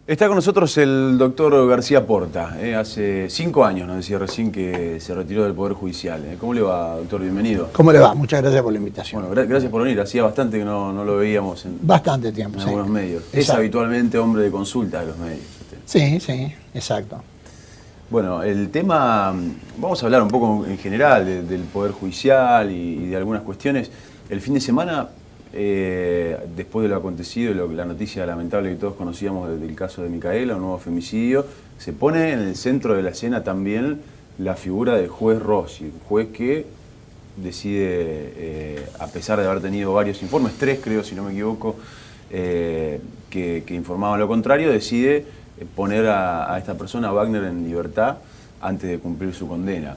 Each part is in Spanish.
Está con nosotros el doctor García Porta. Hace 5 años, nos decía recién, que se retiró del Poder Judicial. ¿Cómo le va, doctor? Bienvenido. ¿Cómo le va? Muchas gracias por la invitación. Bueno, gracias por venir. Hacía bastante que no lo veíamos en bastante tiempo, en algunos medios. Exacto. Es habitualmente hombre de consulta de los medios. Sí, exacto. Bueno, el tema, vamos a hablar un poco en general del Poder Judicial y de algunas cuestiones. El fin de semana, después de lo acontecido y la noticia lamentable que todos conocíamos del caso de Micaela, un nuevo femicidio, se pone en el centro de la escena también la figura del juez Rossi, un juez que decide, a pesar de haber tenido varios informes, 3 creo, si no me equivoco, que informaban lo contrario, decide poner a esta persona, a Wagner, en libertad antes de cumplir su condena.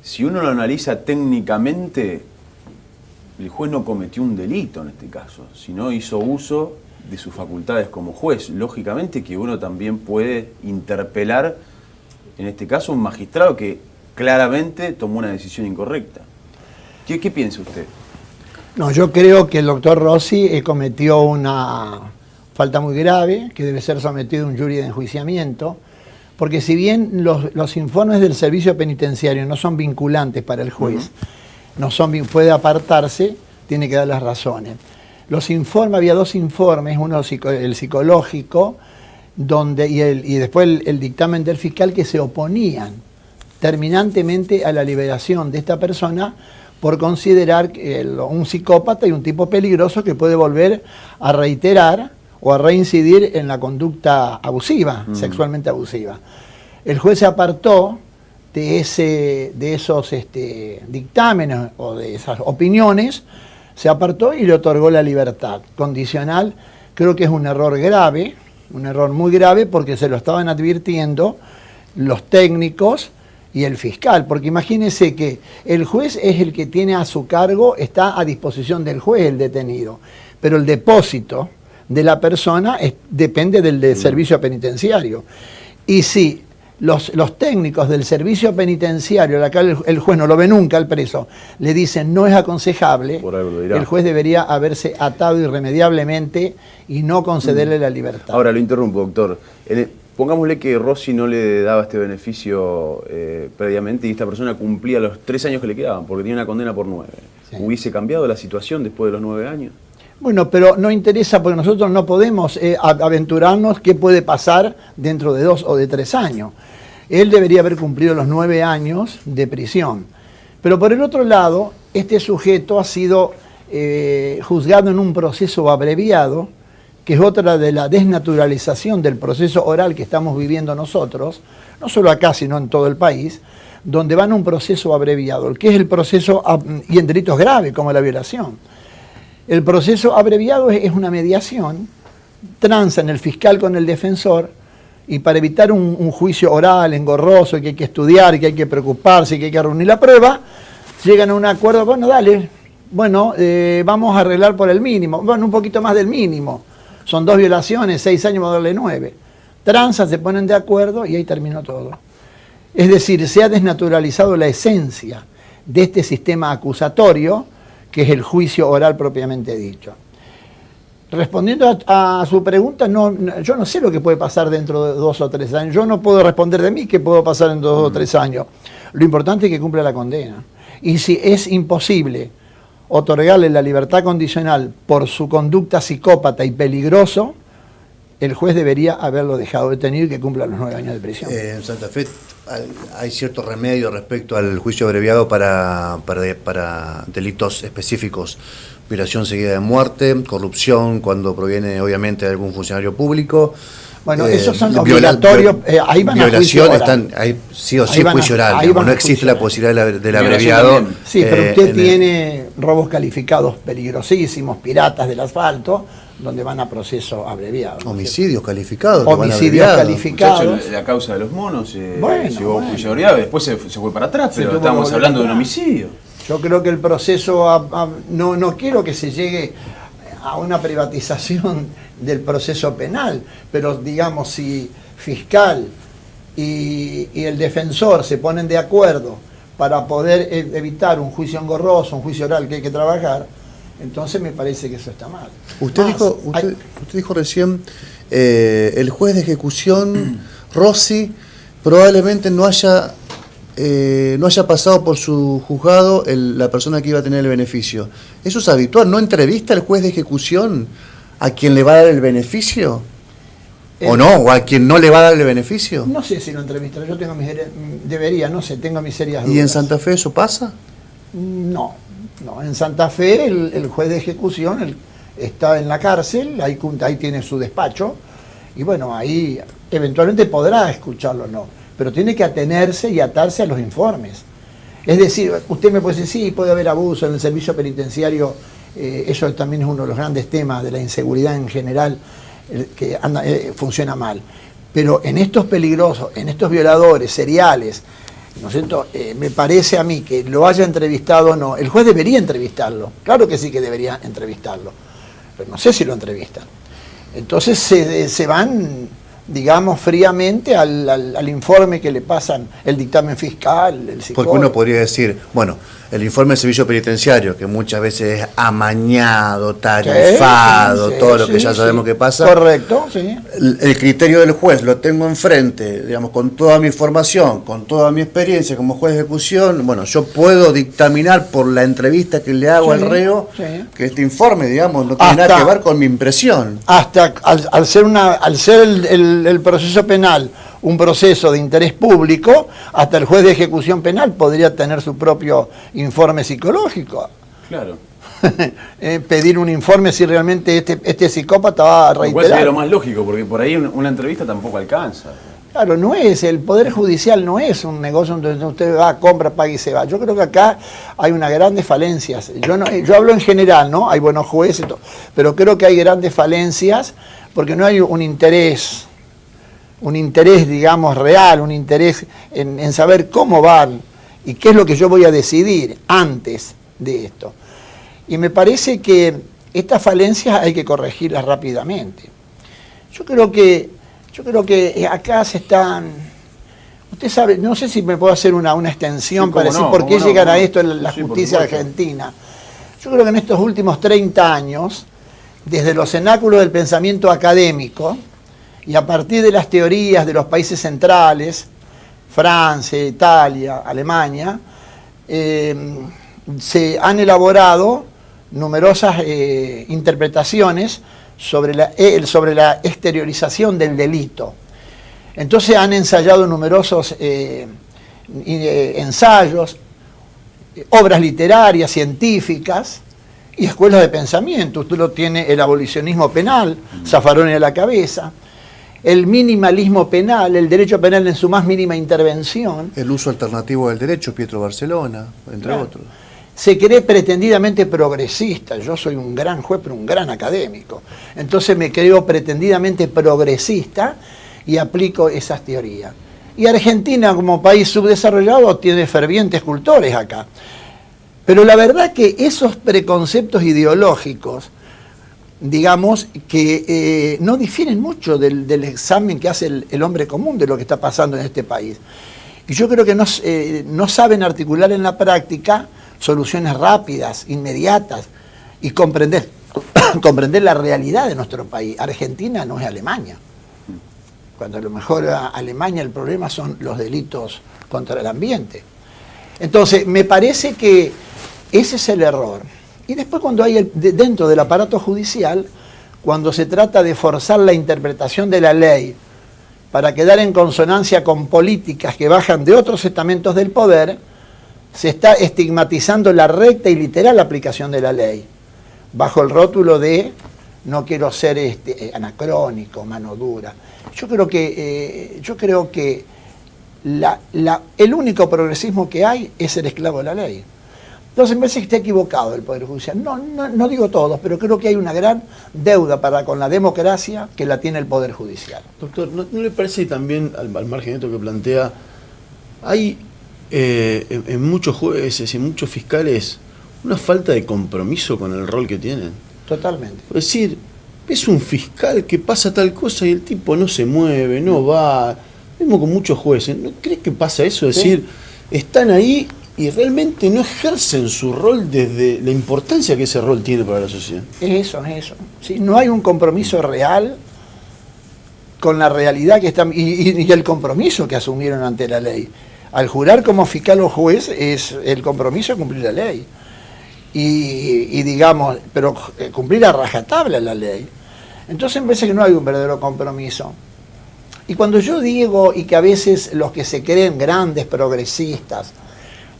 Si uno lo analiza técnicamente, el juez no cometió un delito en este caso, sino hizo uso de sus facultades como juez. Lógicamente que uno también puede interpelar, en este caso, a un magistrado que claramente tomó una decisión incorrecta. ¿Qué piensa usted? No, yo creo que el doctor Rossi cometió una falta muy grave, que debe ser sometido a un jury de enjuiciamiento, porque si bien los informes del servicio penitenciario no son vinculantes para el juez, puede apartarse, tiene que dar las razones. Los informes, había 2 informes, uno el psicológico, y después el dictamen del fiscal, que se oponían terminantemente a la liberación de esta persona por considerar un psicópata y un tipo peligroso que puede volver a reiterar o a reincidir en la conducta abusiva, sexualmente abusiva. El juez se apartó de esos dictámenes o de esas opiniones, se apartó y le otorgó la libertad condicional. Creo que es un error grave, un error muy grave, porque se lo estaban advirtiendo los técnicos y el fiscal, porque imagínense que el juez es el que tiene a su cargo, está a disposición del juez el detenido, pero el depósito de la persona depende del servicio penitenciario. Y si los técnicos del servicio penitenciario, acá el juez no lo ve nunca al preso, le dicen no es aconsejable, el juez debería haberse atado irremediablemente y no concederle la libertad. Ahora lo interrumpo, doctor. Pongámosle que Rossi no le daba este beneficio previamente y esta persona cumplía los 3 años que le quedaban, porque tenía una condena por 9. Sí. ¿Hubiese cambiado la situación después de los 9 años? Bueno, pero no interesa, porque nosotros no podemos aventurarnos qué puede pasar dentro de 2 o de 3 años. Él debería haber cumplido los 9 años de prisión. Pero por el otro lado, este sujeto ha sido juzgado en un proceso abreviado, que es otra de la desnaturalización del proceso oral que estamos viviendo nosotros, no solo acá, sino en todo el país, donde van a un proceso abreviado, el que es el proceso, y en delitos graves como la violación. El proceso abreviado es una mediación, transan el fiscal con el defensor, y para evitar un juicio oral, engorroso, que hay que estudiar, que hay que preocuparse, que hay que reunir la prueba, llegan a un acuerdo, bueno, dale, bueno, vamos a arreglar por el mínimo, bueno, un poquito más del mínimo. Son 2 violaciones, 6 años, vamos a darle 9. Transan, se ponen de acuerdo y ahí terminó todo. Es decir, se ha desnaturalizado la esencia de este sistema acusatorio, que es el juicio oral propiamente dicho. Respondiendo a su pregunta, yo no sé lo que puede pasar dentro de 2 o 3 años. Yo no puedo responder de mí qué puedo pasar en 2 o 3 años. Lo importante es que cumpla la condena. Y si es imposible otorgarle la libertad condicional por su conducta psicópata y peligroso, el juez debería haberlo dejado detenido y que cumpla los 9 años de prisión. En Santa Fe hay cierto remedio respecto al juicio abreviado para delitos específicos: violación seguida de muerte, corrupción cuando proviene obviamente de algún funcionario público. Bueno, esos son obligatorios, ahí van a juicio oral. Hay sí o sí juicio oral, no existe la posibilidad del abreviado. Sí, pero usted tiene robos calificados peligrosísimos, piratas del asfalto, donde van a proceso abreviado. Homicidios calificados. Homicidios calificados. Muchachos, la causa de los monos llegó a juicio abreviado, después se fue para atrás, pero estamos hablando de un homicidio. Yo creo que el proceso, no quiero que se llegue a una privatización del proceso penal, pero digamos, si fiscal y el defensor se ponen de acuerdo para poder evitar un juicio engorroso, un juicio oral que hay que trabajar, entonces me parece que eso está mal. Usted dijo recién el juez de ejecución, Rossi, probablemente no haya pasado por su juzgado la persona que iba a tener el beneficio. Eso es habitual, ¿no entrevista el juez de ejecución a quien le va a dar el beneficio? ¿O no? ¿O a quien no le va a dar el beneficio? No sé si lo entrevistan, yo tengo tengo mis serias dudas. ¿Y en Santa Fe eso pasa? No, en Santa Fe el juez de ejecución está en la cárcel, ahí tiene su despacho, y bueno, ahí eventualmente podrá escucharlo o no, pero tiene que atenerse y atarse a los informes. Es decir, usted me puede decir, sí, puede haber abuso en el servicio penitenciario, eso también es uno de los grandes temas de la inseguridad en general, que funciona mal. Pero en estos peligrosos, en estos violadores seriales, ¿no es cierto? Me parece a mí que lo haya entrevistado o no, el juez debería entrevistarlo, claro que sí que debería entrevistarlo, pero no sé si lo entrevistan. Entonces se van, digamos, fríamente al informe que le pasan el dictamen fiscal, el psicólogo. Porque uno podría decir, bueno, el informe del servicio penitenciario, que muchas veces es amañado, tarifado, sí, todo lo que ya sabemos que pasa. Correcto, sí. El criterio del juez lo tengo enfrente, digamos, con toda mi formación, con toda mi experiencia como juez de ejecución. Bueno, yo puedo dictaminar por la entrevista que le hago al reo que este informe, digamos, no tiene nada que ver con mi impresión. Hasta al ser el proceso penal un proceso de interés público, hasta el juez de ejecución penal podría tener su propio informe psicológico. Claro. Pedir un informe si realmente este psicópata va a reiterar. Sería lo más lógico, porque por ahí una entrevista tampoco alcanza. Claro, el Poder Judicial no es un negocio donde usted va, compra, paga y se va. Yo creo que acá hay unas grandes falencias. Yo hablo en general, ¿no? Hay buenos jueces, pero creo que hay grandes falencias porque no hay un interés, digamos, real, un interés en saber cómo van y qué es lo que yo voy a decidir antes de esto. Y me parece que estas falencias hay que corregirlas rápidamente. Yo creo que acá se están... Usted sabe, no sé si me puedo hacer una extensión para decir por qué llegan a esto en la justicia argentina. Yo creo que en estos últimos 30 años, desde los cenáculos del pensamiento académico, y a partir de las teorías de los países centrales, Francia, Italia, Alemania, se han elaborado numerosas interpretaciones sobre la exteriorización del delito. Entonces han ensayado numerosos ensayos, obras literarias, científicas y escuelas de pensamiento. Usted lo tiene el abolicionismo penal, Zaffaroni a la cabeza, el minimalismo penal, el derecho penal en su más mínima intervención. El uso alternativo del derecho, Pietro Barcelona, entre otros. Se cree pretendidamente progresista. Yo soy un gran juez, pero un gran académico. Entonces me creo pretendidamente progresista y aplico esas teorías. Y Argentina, como país subdesarrollado, tiene fervientes cultores acá. Pero la verdad que esos preconceptos ideológicos, digamos, que no difieren mucho del examen que hace el hombre común de lo que está pasando en este país. Y yo creo que no saben articular en la práctica soluciones rápidas, inmediatas, y comprender la realidad de nuestro país. Argentina no es Alemania. Cuando a lo mejor a Alemania el problema son los delitos contra el ambiente. Entonces, me parece que ese es el error. Y después cuando hay dentro del aparato judicial, cuando se trata de forzar la interpretación de la ley para quedar en consonancia con políticas que bajan de otros estamentos del poder, se está estigmatizando la recta y literal aplicación de la ley, bajo el rótulo de no quiero ser anacrónico, mano dura. Yo creo que el único progresismo que hay es el esclavo de la ley. Entonces me parece que está equivocado el Poder Judicial. No digo todos, pero creo que hay una gran deuda con la democracia que la tiene el Poder Judicial. Doctor, ¿no le parece también, al margen de esto que plantea, hay en muchos jueces y en muchos fiscales una falta de compromiso con el rol que tienen? Totalmente. Es decir, es un fiscal que pasa tal cosa y el tipo no se mueve, no va. Mismo con muchos jueces. ¿No cree que pasa eso? Es decir, están ahí y realmente no ejercen su rol desde la importancia que ese rol tiene para la sociedad. Es eso. ¿Sí? No hay un compromiso real con la realidad que están y el compromiso que asumieron ante la ley. Al jurar como fiscal o juez es el compromiso de cumplir la ley. Y digamos, pero cumplir a rajatabla la ley. Entonces me parece que no hay un verdadero compromiso. Y cuando yo digo, y que a veces los que se creen grandes progresistas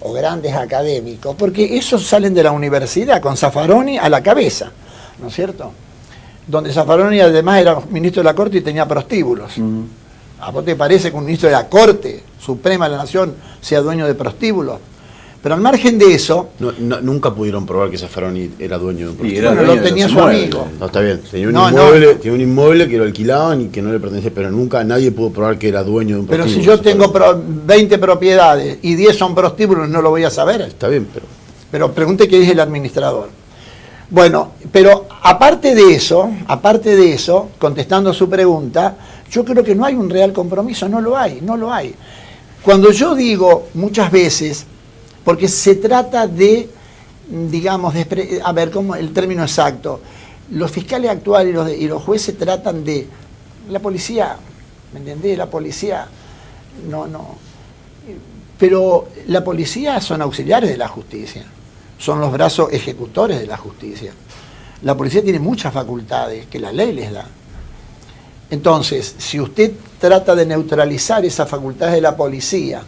o grandes académicos, porque esos salen de la universidad con Zaffaroni a la cabeza, ¿no es cierto? Donde Zaffaroni además era ministro de la Corte y tenía prostíbulos. ¿A vos te parece que un ministro de la Corte Suprema de la Nación sea dueño de prostíbulos? Pero al margen de eso... Nunca pudieron probar que Zaffaroni era dueño de un prostíbulo. Bueno, lo tenía su amigo. No, está bien. Tenía un inmueble que lo alquilaban y que no le pertenecía, pero nunca nadie pudo probar que era dueño de un prostíbulo. Pero si yo tengo 20 propiedades y 10 son prostíbulos, no lo voy a saber. Está bien, pero pregunte qué dice el administrador. Bueno, pero aparte de eso, contestando su pregunta, yo creo que no hay un real compromiso, no lo hay. Cuando yo digo muchas veces, porque se trata de, digamos, a ver, ¿cómo el término exacto? Los fiscales actuales y los jueces tratan de, la policía, ¿me entendés? La policía, no, pero la policía son auxiliares de la justicia, son los brazos ejecutores de la justicia. La policía tiene muchas facultades que la ley les da. Entonces, si usted trata de neutralizar esas facultades de la policía,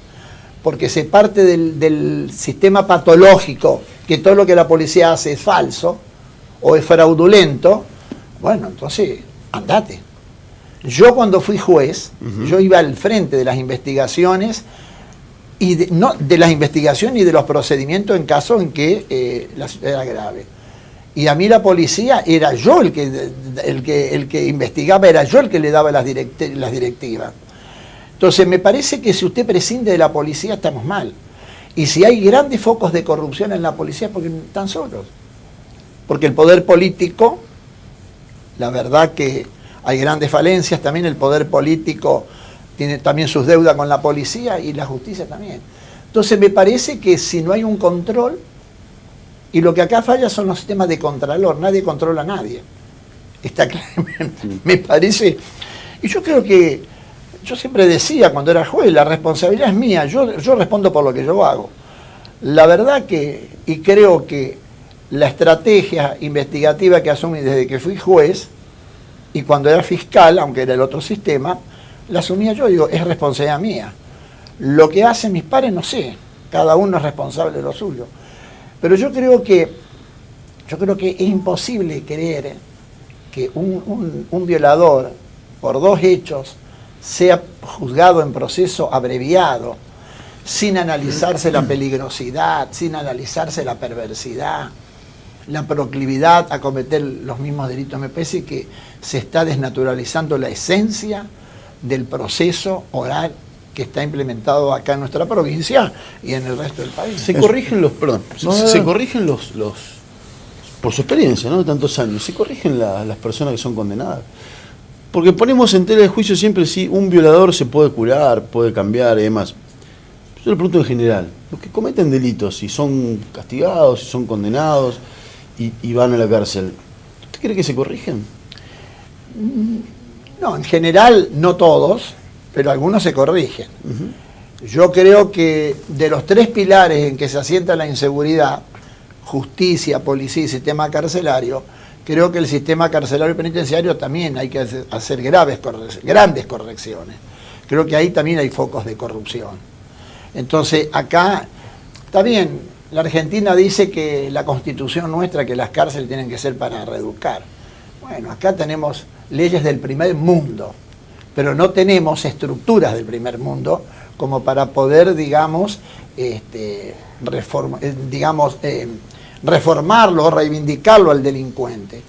porque se parte del sistema patológico, que todo lo que la policía hace es falso o es fraudulento, bueno, entonces, andate. Yo cuando fui juez, yo iba al frente de las investigaciones, y no de las investigaciones y de los procedimientos en caso en que la situación era grave. Y a mí la policía, era yo el que investigaba, era yo el que le daba las directivas. Entonces me parece que si usted prescinde de la policía estamos mal. Y si hay grandes focos de corrupción en la policía, porque están solos. Porque el poder político, la verdad que hay grandes falencias, también el poder político tiene también sus deudas con la policía y la justicia también. Entonces me parece que si no hay un control, y lo que acá falla son los sistemas de contralor, nadie controla a nadie. Está claro, me parece. Y yo creo que, yo siempre decía cuando era juez, la responsabilidad es mía, yo respondo por lo que yo hago. La verdad que, y creo que la estrategia investigativa que asumí desde que fui juez, y cuando era fiscal, aunque era el otro sistema, la asumía yo, digo, es responsabilidad mía. Lo que hacen mis pares, no sé, cada uno es responsable de lo suyo. Pero yo creo que es imposible creer que un violador por 2 hechos sea juzgado en proceso abreviado, sin analizarse la peligrosidad, sin analizarse la perversidad, la proclividad a cometer los mismos delitos. Me parece que se está desnaturalizando la esencia del proceso oral que está implementado acá en nuestra provincia y en el resto del país. Se corrigen los, por su experiencia, ¿no? De tantos años, se corrigen las personas que son condenadas. Porque ponemos en tela de juicio siempre si un violador se puede curar, puede cambiar y demás. Yo le pregunto en general, los que cometen delitos, si son castigados, si son condenados y van a la cárcel, ¿usted cree que se corrigen? No, en general no todos, pero algunos se corrigen. Yo creo que de los 3 pilares en que se asienta la inseguridad, justicia, policía y sistema carcelario, creo que el sistema carcelario y penitenciario también hay que hacer grandes correcciones. Creo que ahí también hay focos de corrupción. Entonces acá, está bien, la Argentina dice que la Constitución nuestra, que las cárceles tienen que ser para reeducar. Bueno, acá tenemos leyes del primer mundo, pero no tenemos estructuras del primer mundo como para poder, digamos, reformarlo, reivindicarlo al delincuente.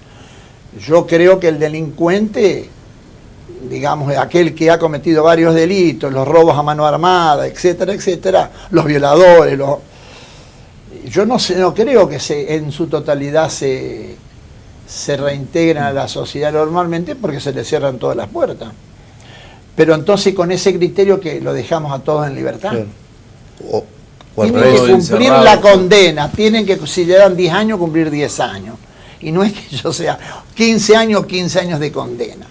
Yo creo que el delincuente, digamos, aquel que ha cometido varios delitos, los robos a mano armada, etcétera, etcétera, los violadores, yo no creo que en su totalidad se reintegran a la sociedad normalmente porque se les cierran todas las puertas. Pero entonces con ese criterio que lo dejamos a todos en libertad. Sí. Tienen que cumplir la condena, tienen que, si le dan 10 años, cumplir 10 años. Y no es que yo sea 15 años de condena.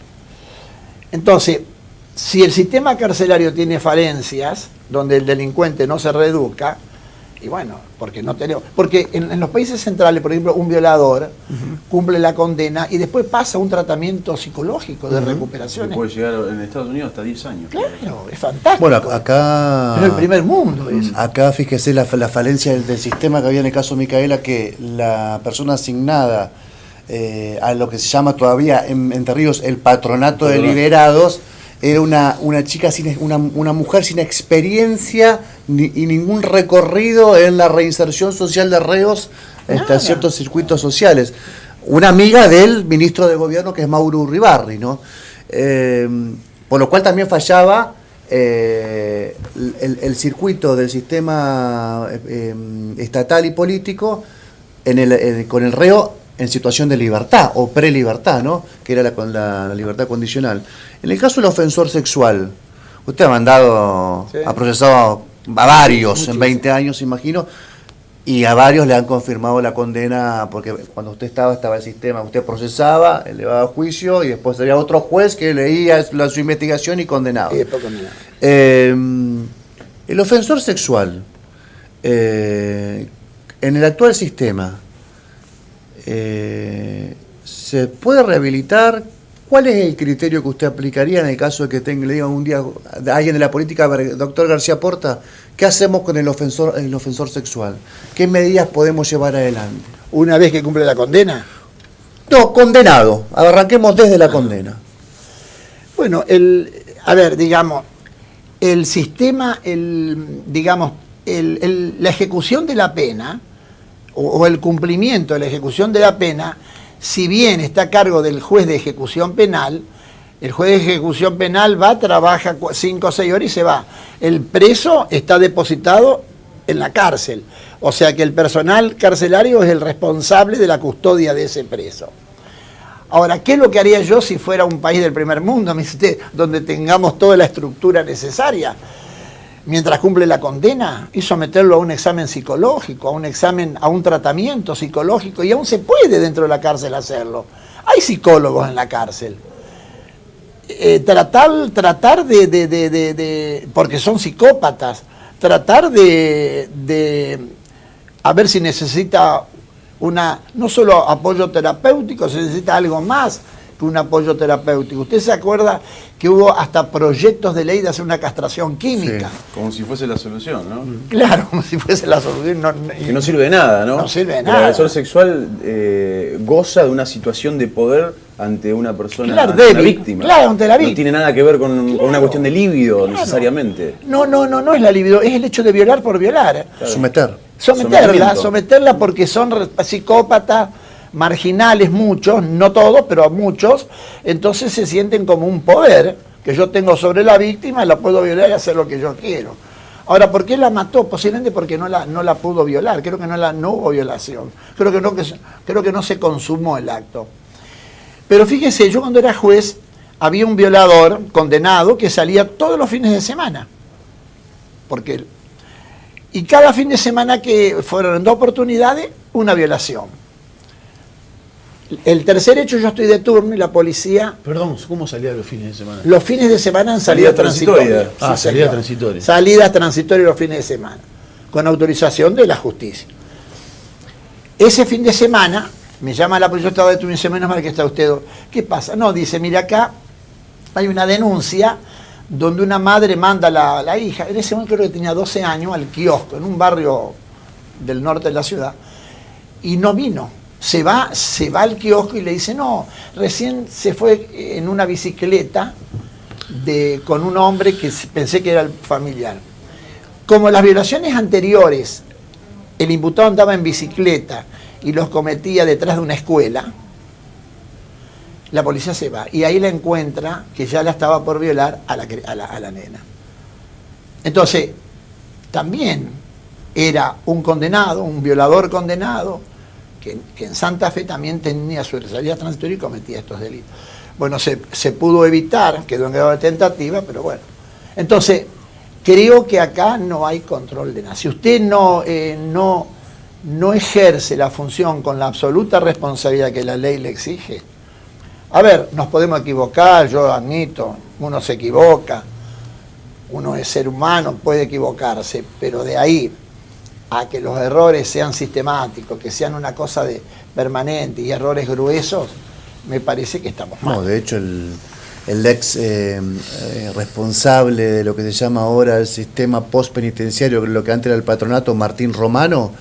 Entonces, si el sistema carcelario tiene falencias, donde el delincuente no se reeduca, y bueno, porque no tenemos. Porque en los países centrales, por ejemplo, un violador cumple la condena y después pasa un tratamiento psicológico de recuperación. Puede llegar en Estados Unidos hasta 10 años. Claro, es fantástico. Bueno, acá... Es el primer mundo eso. Acá fíjese la falencia del sistema que había en el caso de Micaela, que la persona asignada a lo que se llama todavía en Entre Ríos el patronato de liberados, era una chica, una mujer sin experiencia y ningún recorrido en la reinserción social de reos a ciertos circuitos sociales. Una amiga del ministro de Gobierno, que es Mauro Uribarri, ¿no? Por lo cual también fallaba el circuito del sistema estatal y político con el reo en situación de libertad o prelibertad, ¿no? Que era la libertad condicional. En el caso del ofensor sexual, usted ha mandado, ha procesado a varios en 20 años, imagino, y a varios le han confirmado la condena, porque cuando usted estaba el sistema, usted procesaba, elevaba a juicio, y después había otro juez que leía su investigación y condenaba. El ofensor sexual, en el actual sistema, ¿se puede rehabilitar? ¿Cuál es el criterio que usted aplicaría en el caso de que le digan un día a alguien de la política, doctor García Porta, qué hacemos con el ofensor sexual? ¿Qué medidas podemos llevar adelante? ¿Una vez que cumple la condena? No, condenado. Arranquemos desde la condena. Bueno, el sistema, la ejecución de la pena o el cumplimiento de la ejecución de la pena, si bien está a cargo del juez de ejecución penal, el juez de ejecución penal va, trabaja 5 o 6 horas y se va. El preso está depositado en la cárcel. O sea que el personal carcelario es el responsable de la custodia de ese preso. Ahora, ¿qué es lo que haría yo si fuera un país del primer mundo, me dice usted, donde tengamos toda la estructura necesaria? Mientras cumple la condena, y someterlo a un examen psicológico, a un tratamiento psicológico, y aún se puede dentro de la cárcel hacerlo. Hay psicólogos en la cárcel. Tratar de porque son psicópatas, tratar de a ver si necesita no solo apoyo terapéutico, se necesita algo más que un apoyo terapéutico. ¿Usted se acuerda que hubo hasta proyectos de ley de hacer una castración química? Sí, como si fuese la solución, ¿no? Claro, como si fuese la solución. Que no sirve de nada, ¿no? No sirve de El nada. agresor sexual goza de una situación de poder ante una persona, Claro, ante débil. una víctima. Claro, ante la víctima. No tiene nada que ver con una cuestión de libido, Claro. necesariamente. No es la libido, es el hecho de violar por violar. Claro. Someterla porque son psicópatas, marginales muchos, no todos, pero muchos, entonces se sienten como un poder que yo tengo sobre la víctima, la puedo violar y hacer lo que yo quiero. Ahora, ¿por qué la mató? Posiblemente porque no la pudo violar, creo que no hubo violación, creo que no se consumó el acto. Pero fíjese, yo cuando era juez, había un violador condenado que salía todos los fines de semana, y cada fin de semana que fueron en 2 oportunidades, una violación. El tercer hecho, yo estoy de turno y la policía... Perdón, ¿cómo salía los fines de semana? Los fines de semana en salida transitoria. Ah, Sí, salida señor. transitoria. Salidas transitorias los fines de semana, con autorización de la justicia. Ese fin de semana, me llama la policía, yo estaba de turno y dice, menos mal que está usted. ¿Qué pasa? No, dice, mira acá, hay una denuncia donde una madre manda a la hija, en ese momento creo que tenía 12 años, al kiosco, en un barrio del norte de la ciudad, y no vino. Se va al kiosco y le dice, no, recién se fue en una bicicleta con un hombre que pensé que era el familiar. Como las violaciones anteriores, el imputado andaba en bicicleta y los cometía detrás de una escuela, la policía se va y ahí la encuentra que ya la estaba por violar a la nena. Entonces, también era un condenado, un violador condenado, que en Santa Fe también tenía su salida transitoria y cometía estos delitos. Bueno, se pudo evitar, quedó en grado de tentativa, pero bueno. Entonces, creo que acá no hay control de nada. Si usted no ejerce la función con la absoluta responsabilidad que la ley le exige, a ver, nos podemos equivocar, yo admito, uno se equivoca, uno es ser humano, puede equivocarse, pero de ahí a que los errores sean sistemáticos, que sean una cosa de permanente y errores gruesos, me parece que estamos mal. No, de hecho el ex responsable de lo que se llama ahora el sistema postpenitenciario, lo que antes era el patronato, Martín Romano,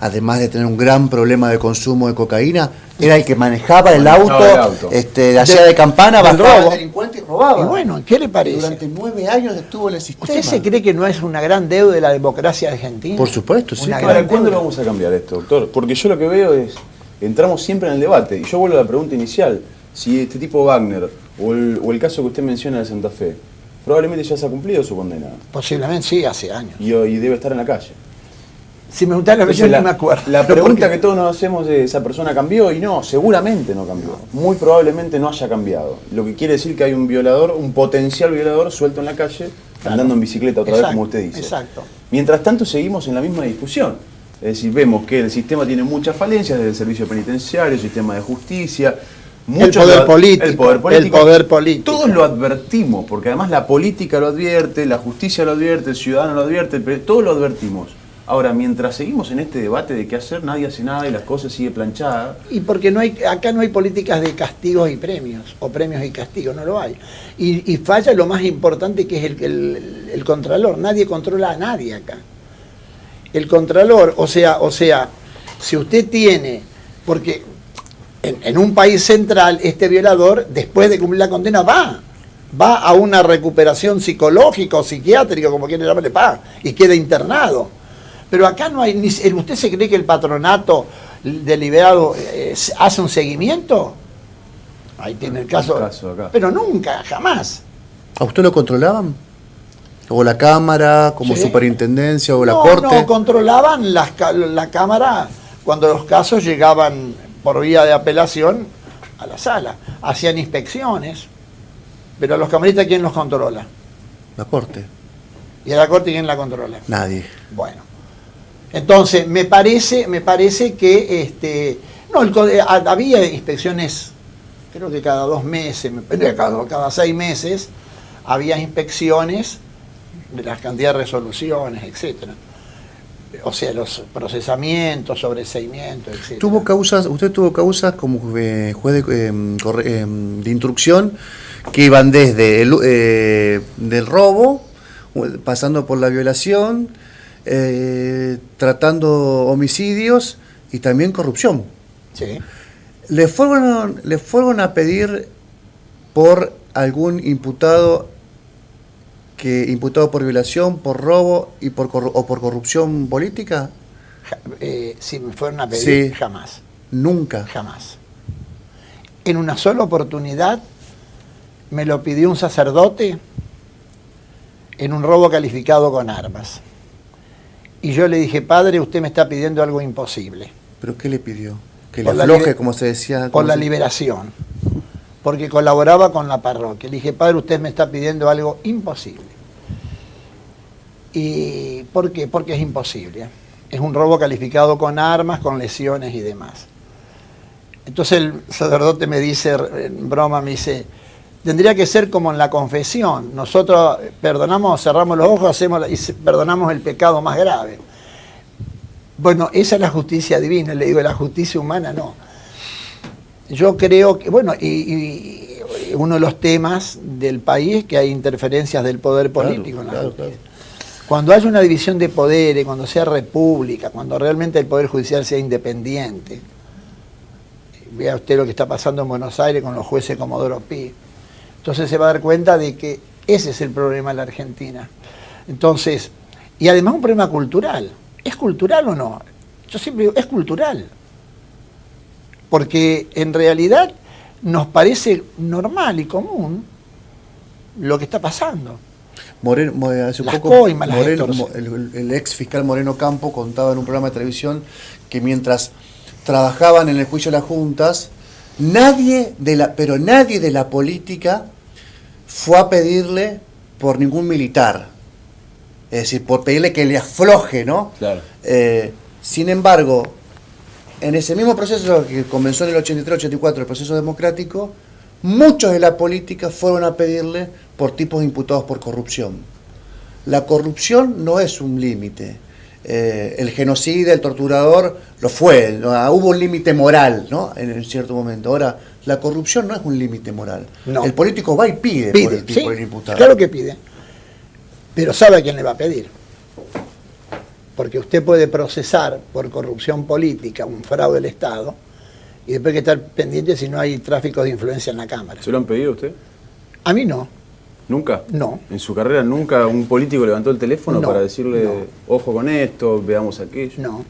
además de tener un gran problema de consumo de cocaína, era el que manejaba el auto, de allá de Campana, bajaba al delincuente y robaba. Y bueno, ¿qué le parece? Durante 9 años estuvo en el sistema. ¿Usted se cree que no es una gran deuda de la democracia argentina? Por supuesto, sí. ¿Para cuándo lo vamos a cambiar esto, doctor? Porque yo lo que veo es, entramos siempre en el debate, y yo vuelvo a la pregunta inicial, si este tipo Wagner, o el caso que usted menciona de Santa Fe, probablemente ya se ha cumplido su condena. Posiblemente sí, hace años. Y debe estar en la calle. Si me gusta la versión, no me acuerdo. La pregunta que todos nos hacemos es, ¿esa persona cambió? Y no, seguramente no cambió. Muy probablemente no haya cambiado. Lo que quiere decir que hay un violador, un potencial violador suelto en la calle, andando en bicicleta otra vez, como usted dice. Exacto. Mientras tanto seguimos en la misma discusión. Es decir, vemos que el sistema tiene muchas falencias, desde el servicio penitenciario, el sistema de justicia, el poder político. Todos lo advertimos, porque además la política lo advierte, la justicia lo advierte, el ciudadano lo advierte, todos lo advertimos. Ahora, mientras seguimos en este debate de qué hacer, nadie hace nada y las cosas sigue planchadas. Y porque acá no hay políticas de castigos y premios, o premios y castigos, no lo hay. Y falla lo más importante, que es el contralor. Nadie controla a nadie acá. El contralor, o sea, si usted tiene, porque en un país central, este violador, después de cumplir la condena, va a una recuperación psicológica o psiquiátrica, como quiera llamarle, y queda internado. Pero acá no hay, ¿usted se cree que el patronato deliberado hace un seguimiento? Ahí tiene el caso acá. Pero nunca, jamás. ¿A usted lo controlaban? ¿O la Cámara, como ¿Sí? Superintendencia, o la Corte? No, controlaban la Cámara cuando los casos llegaban por vía de apelación a la sala. Hacían inspecciones, pero a los camaristas, ¿quién los controla? La Corte. ¿Y a la Corte quién la controla? Nadie. Bueno. Entonces, me parece que había inspecciones, creo que cada 2 meses, cada 6 meses, había inspecciones de las cantidades de resoluciones, etcétera. O sea, los procesamientos, sobreseimientos, etcétera. Usted tuvo causas como juez de instrucción que iban desde del robo, pasando por la violación, tratando homicidios y también corrupción. Sí. ¿Le fueron a pedir por algún imputado por violación, por robo y por corrupción política? Si me fueron a pedir, sí. Jamás. Nunca. Jamás. En una sola oportunidad me lo pidió un sacerdote en un robo calificado con armas. Y yo le dije, padre, usted me está pidiendo algo imposible. ¿Pero qué le pidió? Que le afloje, como se decía. Por la liberación. Porque colaboraba con la parroquia. Le dije, padre, usted me está pidiendo algo imposible. ¿Y por qué? Porque es imposible. Es un robo calificado con armas, con lesiones y demás. Entonces el sacerdote me dice, en broma, me dice, tendría que ser como en la confesión. Nosotros perdonamos, cerramos los ojos, y perdonamos el pecado más grave. Bueno, esa es la justicia divina, le digo, la justicia humana no. Yo creo que, bueno, y uno de los temas del país es que hay interferencias del poder político. Claro. Cuando haya una división de poderes, cuando sea república, cuando realmente el poder judicial sea independiente, vea usted lo que está pasando en Buenos Aires con los jueces Comodoro Pi. Entonces se va a dar cuenta de que ese es el problema de la Argentina. Entonces, y además un problema cultural. ¿Es cultural o no? Yo siempre digo, es cultural. Porque en realidad nos parece normal y común lo que está pasando. Hace Las poco, coimas, las el ex fiscal Moreno Campo contaba en un programa de televisión que mientras trabajaban en el juicio de las juntas, nadie de la política fue a pedirle por ningún militar. Es decir, por pedirle que le afloje, ¿no? Claro. Sin embargo, en ese mismo proceso que comenzó en el 83-84, el proceso democrático, muchos de la política fueron a pedirle por tipos imputados por corrupción. La corrupción no es un límite. El genocida, el torturador, lo fue. Hubo un límite moral, ¿no? En cierto momento. Ahora, la corrupción no es un límite moral. No. El político va y pide por el tipo de imputado. Claro que pide. Pero sabe a quién le va a pedir. Porque usted puede procesar por corrupción política un fraude del Estado y después hay que estar pendiente si no hay tráfico de influencia en la Cámara. ¿Se lo han pedido a usted? A mí no. ¿Nunca? No. ¿En su carrera nunca un político levantó el teléfono No, para decirle, no. ojo con esto, veamos aquello? No.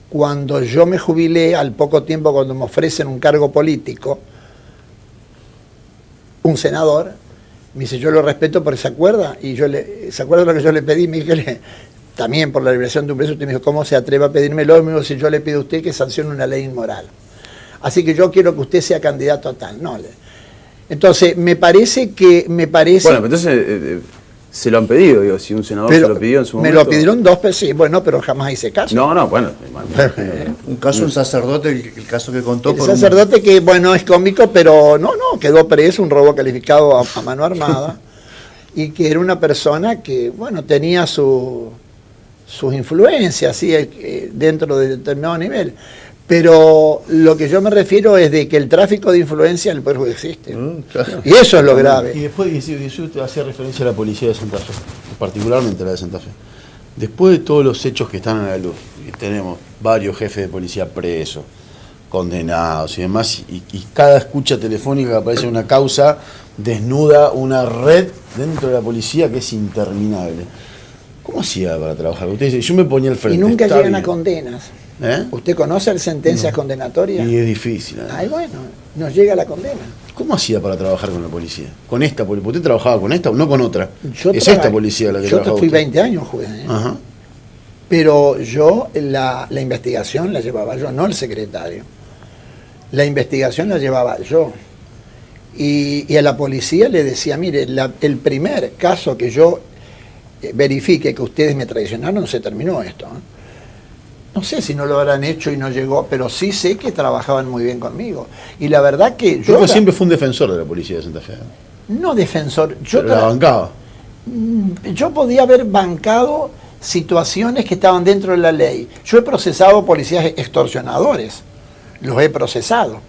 Cuando yo me jubilé, al poco tiempo cuando me ofrecen un cargo político, un senador me dice, yo lo respeto porque se acuerda, y ¿se acuerda lo que yo le pedí? Me dije, también por la liberación de un preso, usted me dijo, ¿cómo se atreve a pedírmelo? Me dijo, si yo le pido a usted que sancione una ley inmoral. Así que yo quiero que usted sea candidato a tal. No, entonces, me parece... Bueno, pero entonces se lo han pedido, digo, si un senador se lo pidió en su momento. Me lo pidieron dos veces, sí, bueno, pero jamás hice caso. No, bueno. Un caso, un sacerdote, el caso que contó. El sacerdote que, bueno, es cómico, pero no, quedó preso, un robo calificado a mano armada, y que era una persona que, bueno, tenía sus influencias, ¿sí? Dentro de determinado nivel. Pero lo que yo me refiero es de que el tráfico de influencia en el Poder Judicial existe. Claro. Y eso es lo grave. Y después usted hacía referencia a la policía de Santa Fe, particularmente la de Santa Fe. Después de todos los hechos que están a la luz, y tenemos varios jefes de policía presos, condenados y demás, y cada escucha telefónica que aparece en una causa desnuda una red dentro de la policía que es interminable. ¿Cómo hacía para trabajar? Usted dice, yo me ponía al frente. Y nunca está llegan bien. a condenas. ¿Eh? ¿Usted conoce las sentencias condenatorias? Y es difícil. Ay, bueno, nos llega la condena. ¿Cómo hacía para trabajar con la policía? ¿Con esta policía? ¿Usted trabajaba con esta o no con otra? Es Yo esta policía la que trabajaba fui usted. 20 años juez. Ajá. Pero yo la investigación la llevaba yo, no el secretario. La investigación la llevaba yo. Y a la policía le decía, mire, el primer caso que yo verifique que ustedes me traicionaron, se terminó esto. No sé si no lo habrán hecho y no llegó, pero sí sé que trabajaban muy bien conmigo. Y la verdad que yo... siempre fue un defensor de la policía de Santa Fe. No defensor. Pero la bancaba. Yo podía haber bancado situaciones que estaban dentro de la ley. Yo he procesado policías extorsionadores. Los he procesado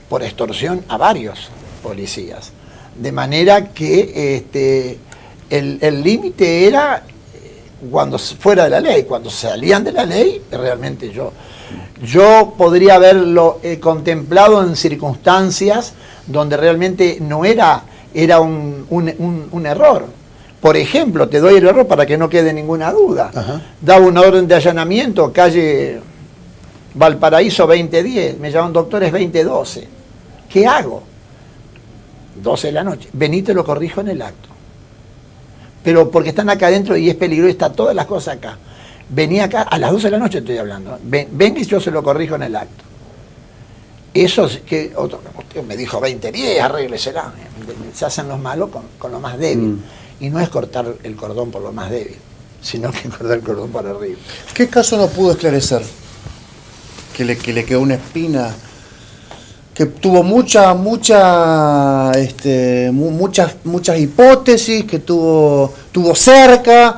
por extorsión a varios policías. De manera que el límite era cuando fuera de la ley. Cuando salían de la ley, realmente yo podría haberlo contemplado en circunstancias donde realmente no era un error. Por ejemplo, te doy el error para que no quede ninguna duda. Ajá. Daba una orden de allanamiento, calle Valparaíso 2010, me llaman doctores 2012. ¿Qué hago? 12 de la noche. Vení, te lo corrijo en el acto. Pero porque están acá adentro y es peligroso, está todas las cosas acá. Vení acá, a las 12 de la noche estoy hablando. Venga y yo se lo corrijo en el acto. Eso es que otro me dijo 2010, arréglesela. Se hacen los malos con lo más débil. Y no es cortar el cordón por lo más débil, sino que cortar el cordón por arriba. ¿Qué caso no pudo esclarecer? Que le quedó una espina, que tuvo muchas hipótesis, que tuvo cerca,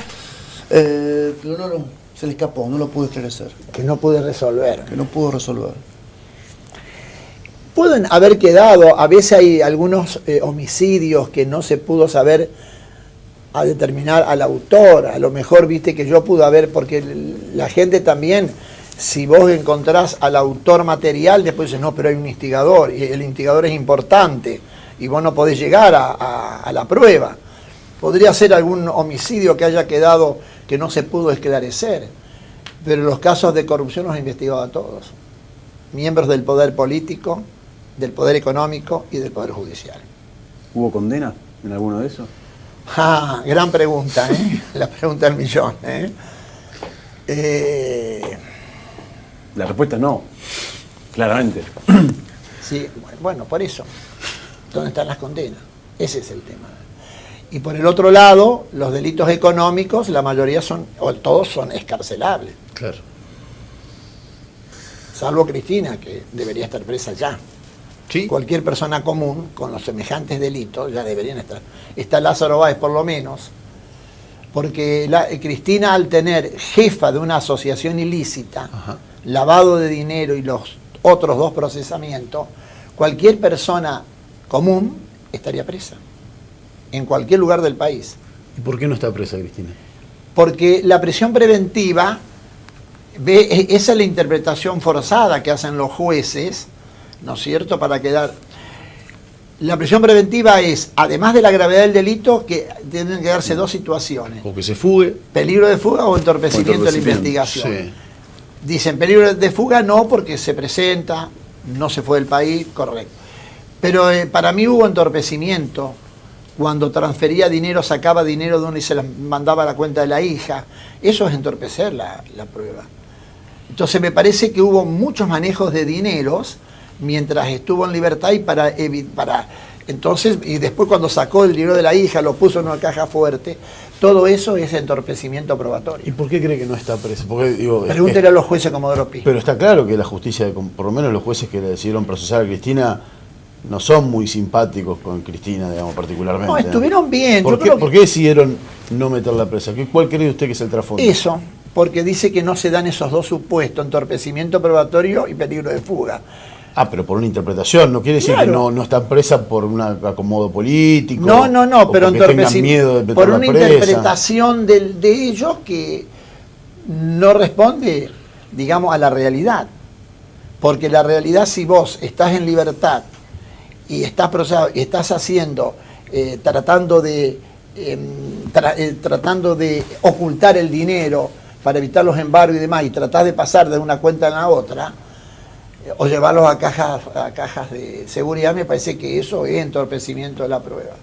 pero se le escapó, no lo pudo esclarecer. Que no pude resolver. Que no pudo resolver. Pueden haber quedado, a veces hay algunos homicidios que no se pudo saber a determinar al autor. A lo mejor viste que yo pude haber, porque la gente también, si vos encontrás al autor material, después dices, no, pero hay un instigador, y el instigador es importante, y vos no podés llegar a la prueba. Podría ser algún homicidio que haya quedado que no se pudo esclarecer, pero los casos de corrupción los he investigado a todos. Miembros del poder político, del poder económico y del poder judicial. ¿Hubo condena en alguno de esos? Ah, gran pregunta, ¿eh? La pregunta del millón, ¿eh? La respuesta es no, claramente. Sí, bueno, por eso. ¿Dónde están las condenas? Ese es el tema. Y por el otro lado, los delitos económicos, la mayoría son, o todos son excarcelables. Claro. Salvo Cristina, que debería estar presa ya. Sí. Cualquier persona común con los semejantes delitos ya deberían estar. Está Lázaro Báez por lo menos, porque Cristina, al tener jefa de una asociación ilícita, Ajá. lavado de dinero y los otros 2 procesamientos, cualquier persona común estaría presa en cualquier lugar del país. ¿Y por qué no está presa Cristina? Porque la prisión preventiva, esa es la interpretación forzada que hacen los jueces, ¿no es cierto?, para quedar... La prisión preventiva es, además de la gravedad del delito, que tienen que darse 2 situaciones: O que se fugue. peligro de fuga o entorpecimiento de la entorpecimiento, investigación. Sí. Dicen peligro de fuga no, porque se presenta, no se fue del país, correcto. Pero para mí hubo entorpecimiento cuando transfería dinero, sacaba dinero de uno y se la mandaba a la cuenta de la hija. Eso es entorpecer la prueba. Entonces me parece que hubo muchos manejos de dineros mientras estuvo en libertad y entonces, y después cuando sacó el dinero de la hija, lo puso en una caja fuerte. Todo eso es entorpecimiento ¿Y probatorio. por qué cree que no está presa? Porque, digo, Pregúntele a los jueces Comodoro Pi. pero está claro que la justicia, por lo menos los jueces que le decidieron procesar a Cristina, no son muy simpáticos con Cristina, digamos, particularmente. No, estuvieron bien. ¿Por Yo qué, creo que por qué decidieron no meterla presa? ¿Cuál cree usted que es el trasfondo? eso, porque dice que no se dan esos 2 supuestos, entorpecimiento probatorio y peligro de fuga. Ah, pero por una interpretación, no quiere decir Claro. que no está presa por un acomodo político. No, o pero porque tengan miedo de por meterla una presa. interpretación de ellos que no responde, digamos, a la realidad. Porque la realidad, si vos estás en libertad y estás procesado y estás haciendo, tratando de ocultar el dinero para evitar los embargos y demás, y tratás de pasar de una cuenta a la otra, o llevarlos a cajas de seguridad, me parece que eso es entorpecimiento de la prueba.